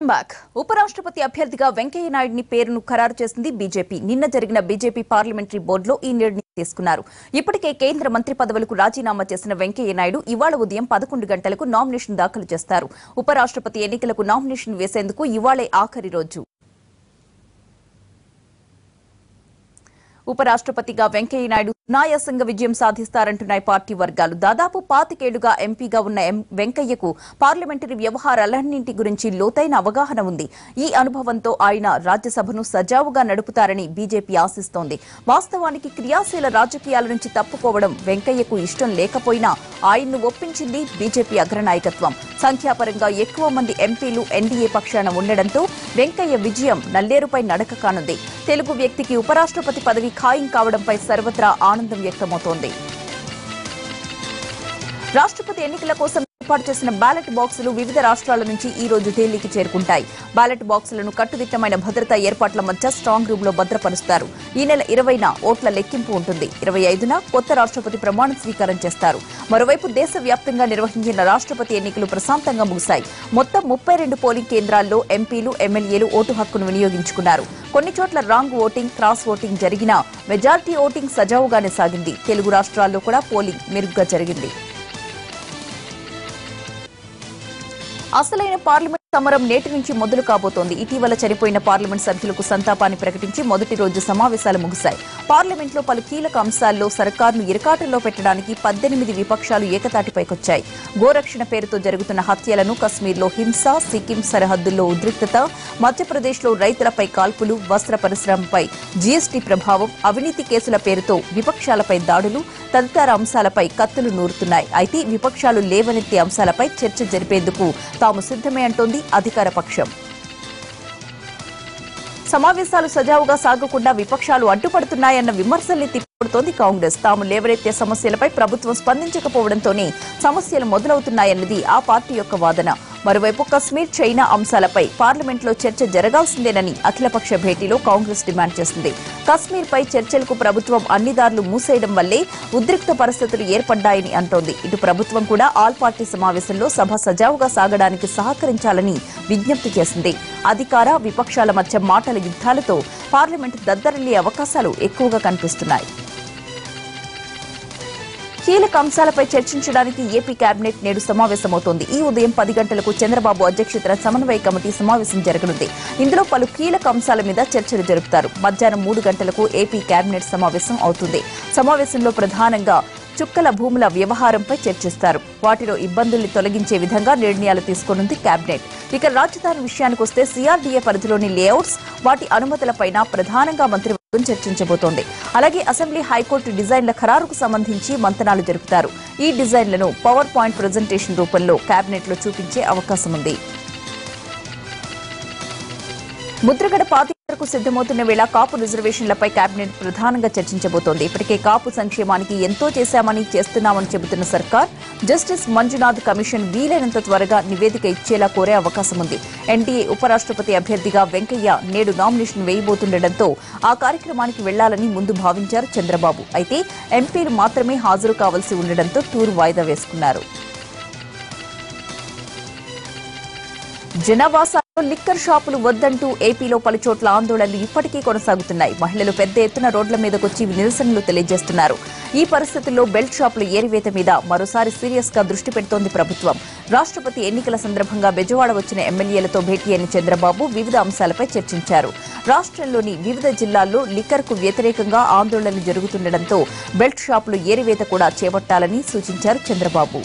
Back ఉపరాష్ట్రపతి అభ్యర్థిగా వెంకయ్య నాయుడిని పేరును ఖరారు చేసింది బీజేపీ. నిన్న జరిగిన బీజేపీ పార్లమెంటరీ బోర్డులో ఈ నిర్ణయం తీసుకున్నారు. ఇప్పటికే కేంద్ర మంత్రి పదవులకు రాజీనామా చేసిన వెంకయ్య నాయుడు ఇవాళ ఉదయం 11 గంటలకు నామినేషన్ దాఖలు చేస్తారు. ఉపరాష్ట్రపతి ఎన్నికలకు నామినేషన్ వేసేందుకు ఇవాళే ఆఖరి రోజు. ఉపరాష్ట్రపతిగా వెంకయ్య నాయుడు సునాయాసంగా విజయం సాధిస్తారంటున్నాయి పార్టీ వర్గాలు. దాదాపు 25 ఏళ్లుగా ఎంపీగా ఉన్న వెంకయ్యకు పార్లమెంటరీ వ్యవహారాలన్నింటి గురించి లోతైన అవగాహన ఉంది. ఈ అనుభవంతో ఆయన రాజ్యసభను సజావుగా నడుపుతారని బీజేపీ ఆశిస్తోంది. వాస్తవానికి క్రియాశీల రాజకీయాల నుంచి తప్పుకోవడం వెంకయ్యకు ఇష్టం లేకపోయినా ఆయన్ను ఒప్పించింది బీజేపీ అగ్రనాయకత్వం. సంఖ్యాపరంగా ఎక్కువ మంది ఎంపీలు ఎన్డీఏ పక్షాన ఉండడంతో వెంకయ్య విజయం నల్లేరుపై నడక కానుంది. తెలుగు వ్యక్తికి ఉపరాష్ట్రపతి పదవి ఖాయం కావడంపై సర్వత్రా ఆనందం వ్యక్తమవుతోంది. రాష్ట్రపతి ఎన్నికల కోసం ఏర్పాటు చేసిన బ్యాలెట్ బాక్సులు వివిధ రాష్ట్రాల నుంచి ఈ రోజు ఢిల్లీకి చేరుకుంటాయి. బ్యాలెట్ బాక్సులను కట్టుదిట్టమైన భద్రతా ఏర్పాట్ల మధ్య స్ట్రాంగ్ రూమ్ లో భద్రపరుస్తారు. ఈ నెల 20న ఓట్ల లెక్కింపు ఉంటుంది. 25న కొత్త రాష్ట్రపతి ప్రమాణ స్వీకారం చేస్తారు. మరోవైపు దేశవ్యాప్తంగా నిర్వహించిన రాష్ట్రపతి ఎన్నికలు ప్రశాంతంగా ముగిశాయి. మొత్తం 32 పోలింగ్ కేంద్రాల్లో ఎంపీలు, ఎమ్మెల్యేలు ఓటు హక్కును వినియోగించుకున్నారు. కొన్ని చోట్ల రాంగ్ ఓటింగ్, క్రాస్ ఓటింగ్ జరిగినా మెజారిటీ ఓటింగ్ సజావుగానే సాగింది. తెలుగు రాష్ట్రాల్లో కూడా పోలింగ్ మెరుగ్గా జరిగింది. అసలైన పార్లమెంట్ సమరం నేటి నుంచి మొదలు కాబోతోంది. ఇటీవల చనిపోయిన పార్లమెంట్ సభ్యులకు సంతాపాన్ని ప్రకటించి మొదటి రోజు సమావేశాలు ముగిశాయి. పార్లమెంట్లో పలు కీలక అంశాల్లో సర్కారును ఇరకాటంలో పెట్టడానికి 18 విపక్షాలు ఏకతాటిపైకొచ్చాయి. గోరక్షణ పేరుతో జరుగుతున్న హత్యలను, కశ్మీర్లో హింస, సిక్కిం సరిహద్దుల్లో ఉద్రిక్తత, మధ్యప్రదేశ్లో రైతులపై కాల్పులు, వస్త్ర పరిశ్రమపై జీఎస్టీ ప్రభావం, అవినీతి కేసుల పేరుతో విపక్షాలపై దాడులు తదితర అంశాలపై కత్తులు నూరుతున్నాయి. అయితే విపక్షాలు లేవనెత్తే అంశాలపై చర్చ జరిపేందుకు తాము సిద్ధమే అంటోంది అధికార పక్షం. సమావేశాలు సజావుగా సాగకుండా విపక్షాలు అడ్డుపడుతున్నాయన్న విమర్శల్ని తిప్పికొడుతోంది కాంగ్రెస్. తాము లేవనెత్తే సమస్యలపై ప్రభుత్వం స్పందించకపోవడంతోనే సమస్యలు మొదలవుతున్నాయన్నది ఆ పార్టీ యొక్క వాదన. మరోవైపు కశ్మీర్, చైనా అంశాలపై పార్లమెంట్లో చర్చ జరగాల్సిందేనని అఖిలపక్ష భేటీలో కాంగ్రెస్ డిమాండ్ చేసింది. కశ్మీర్పై చర్చలకు ప్రభుత్వం అన్ని దారులు మూసేయడం వల్లే ఉద్రిక్త పరిస్థితులు ఏర్పడ్డాయని అంటోంది. ఇటు ప్రభుత్వం కూడా ఆల్ పార్టీ సమావేశంలో సభ సజావుగా సాగడానికి సహకరించాలని విజ్ఞప్తి చేసింది. అధికార, విపక్షాల మధ్య మాటల యుద్ధాలతో పార్లమెంట్ దద్దరిల్లే అవకాశాలు ఎక్కువగా కనిపిస్తున్నాయి. కీలక అంశాలపై చర్చించడానికి ఏపీ కేబినెట్ నేడు సమావేశమవుతోంది. ఈ ఉదయం 10 గంటలకు చంద్రబాబు అధ్యక్షతన సమన్వయ కమిటీ సమావేశం జరగనుంది. ఇందులో పలు కీలక అంశాల మీద చర్చలు జరుపుతారు. మధ్యాహ్నం 3 గంటలకు ఏపీ కేబినెట్ సమావేశం అవుతుంది. సమావేశంలో ప్రధానంగా చుక్కల భూముల వ్యవహారంపై చర్చిస్తారు. వాటిలో ఇబ్బందుల్ని తొలగించే విధంగా నిర్ణయాలు తీసుకోనుంది కేబినెట్. ఇక రాజధాని విషయానికొస్తే సిఆర్డీఏ పరిధిలోని లేఅవుట్స్, వాటి అనుమతులపైన ప్రధానంగా మంత్రివర్గం చర్చించబోతోంది. అలాగే అసెంబ్లీ, హైకోర్టు డిజైన్ల ఖరారుకు సంబంధించి మంతనాలు జరుపుతారు. ఈ డిజైన్లను పవర్ పాయింట్ ప్రజెంటేషన్ రూపంలో కేబినెట్లో చూపించే అవకాశం ఉంది. ముద్రగడ పాదయాత్రకు సిద్దమవుతున్న వేళ కాపు రిజర్వేషన్లపై కేబినెట్ ప్రధానంగా చర్చించబోతోంది. ఇప్పటికే కాపు సంక్షేమానికి ఎంతో చేశామని, చేస్తున్నామని చెబుతున్న సర్కార్ జస్టిస్ మంజునాథ్ కమిషన్ వీలైనంత త్వరగా నివేదిక ఇచ్చేలా కోరే అవకాశం ఉంది. ఎన్డీఏ ఉపరాష్ట్రపతి అభ్యర్థిగా వెంకయ్య నేడు నామినేషన్ వేయబోతుండటంతో ఆ కార్యక్రమానికి వెళ్లాలని ముందు భావించారు చంద్రబాబు. అయితే ఎంపీలు మాత్రమే హాజరు కావాల్సి ఉండడంతో టూర్ వాయిదా వేసుకున్నారు. జనవాసాల్లో లిక్కర్ షాపులు వద్దంటూ ఏపీలో పలుచోట్ల ఆందోళనలు ఇప్పటికీ కొనసాగుతున్నాయి. మహిళలు పెద్ద ఎత్తున రోడ్ల మీదకొచ్చి నిరసనలు తెలియజేస్తున్నారు. ఈ పరిస్థితుల్లో బెల్ట్ షాపుల ఏరివేత మీద మరోసారి సీరియస్ గా దృష్టి పెడుతోంది ప్రభుత్వం. రాష్ట్రపతి ఎన్నికల సందర్భంగా బెజవాడ వచ్చిన ఎమ్మెల్యేలతో భేటీ అయిన చంద్రబాబు వివిధ అంశాలపై చర్చించారు. రాష్ట్రంలోని వివిధ జిల్లాల్లో లిక్కర్ కు వ్యతిరేకంగా ఆందోళనలు జరుగుతుండటంతో బెల్ట్ షాపులు ఏరివేత కూడా చేపట్టాలని సూచించారు చంద్రబాబు.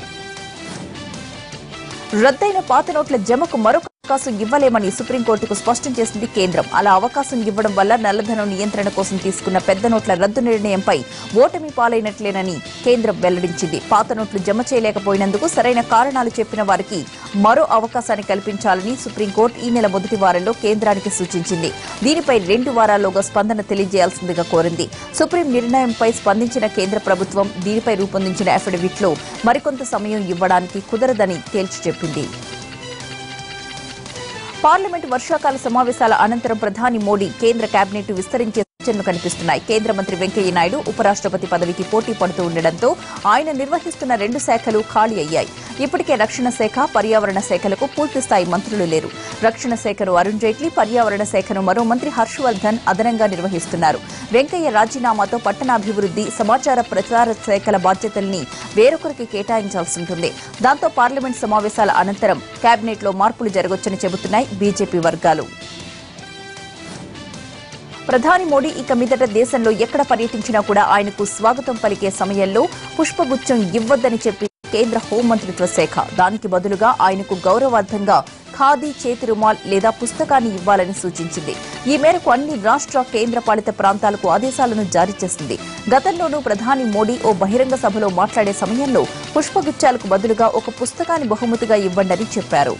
రద్దయిన పాత నోట్ల జమకు మరొక అవకాశం ఇవ్వలేమని సుప్రీంకోర్టుకు స్పష్టం చేసింది కేంద్రం. అలా అవకాశం ఇవ్వడం వల్ల నల్లధనం నియంత్రణ కోసం తీసుకున్న పెద్ద నోట్ల రద్దు నిర్ణయంపై ఓటమి పాలైనట్లేనని కేంద్రం వెల్లడించింది. పాత నోట్లు జమ చేయలేకపోయినందుకు సరైన కారణాలు చెప్పిన వారికి మరో అవకాశాన్ని కల్పించాలని సుప్రీంకోర్టు ఈ నెల మొదటి వారంలో కేంద్రానికి సూచించింది. దీనిపై 2 వారాల్లోగా స్పందన తెలియజేయాల్సిందిగా కోరింది. సుప్రీం నిర్ణయంపై స్పందించిన కేంద్ర ప్రభుత్వం దీనిపై రూపొందించిన అఫిడవిట్లో మరికొంత సమయం ఇవ్వడానికి కుదరదని తేల్చి చెప్పింది. పార్లమెంట్ వర్షాకాల సమావేశాల అనంతరం ప్రధాని మోడీ కేంద్ర కేబినెట్ విస్తరించే సూచనలు కనిపిస్తున్నాయి. కేంద్ర మంత్రి వెంకయ్య నాయుడు ఉపరాష్ట్రపతి పదవికి పోటీ పడుతూ ఉండడంతో ఆయన నిర్వహిస్తున్న 2 శాఖలు ఖాళీ అయ్యాయి. ఇప్పటికే రక్షణ శాఖ, పర్యావరణ శాఖలకు పూర్తిస్థాయి మంత్రులు లేరు. రక్షణ శాఖను అరుణ్ జైట్లీ, పర్యావరణ శాఖను మరో మంత్రి హర్షవర్ధన్ అదనంగా నిర్వహిస్తున్నారు. వెంకయ్య రాజీనామాతో పట్టణాభివృద్ధి, సమాచార ప్రసార శాఖల బాధ్యతల్ని వేరొకరికి కేటాయించాల్సి ఉంటుంది. దాంతో పార్లమెంట్ సమావేశాల అనంతరం కేబినెట్లో మార్పులు జరగొచ్చని చెబుతున్నాయి బీజేపీ వర్గాలు. ప్రధాని మోడీ ఇక మీదట దేశంలో ఎక్కడ పర్యటించినా కూడా ఆయనకు స్వాగతం పలికే సమయంలో పుష్పగుచ్చం ఇవ్వొద్దని చెప్పి కేంద్ర హోంమంత్రిత్వ శాఖ దానికి బదులుగా ఆయనకు గౌరవార్థంగా ఖాదీ చేతి రుమాల్ లేదా పుస్తకాన్ని ఇవ్వాలని సూచించింది. ఈ మేరకు అన్ని రాష్ట్ర కేంద్రపాలిత ప్రాంతాలకు ఆదేశాలను జారీ చేసింది. గతంలోనూ ప్రధాని మోడీ ఓ బహిరంగ సభలో మాట్లాడే సమయంలో పుష్పగుచ్చాలకు బదులుగా ఒక పుస్తకాన్ని బహుమతిగా ఇవ్వండని చెప్పారు.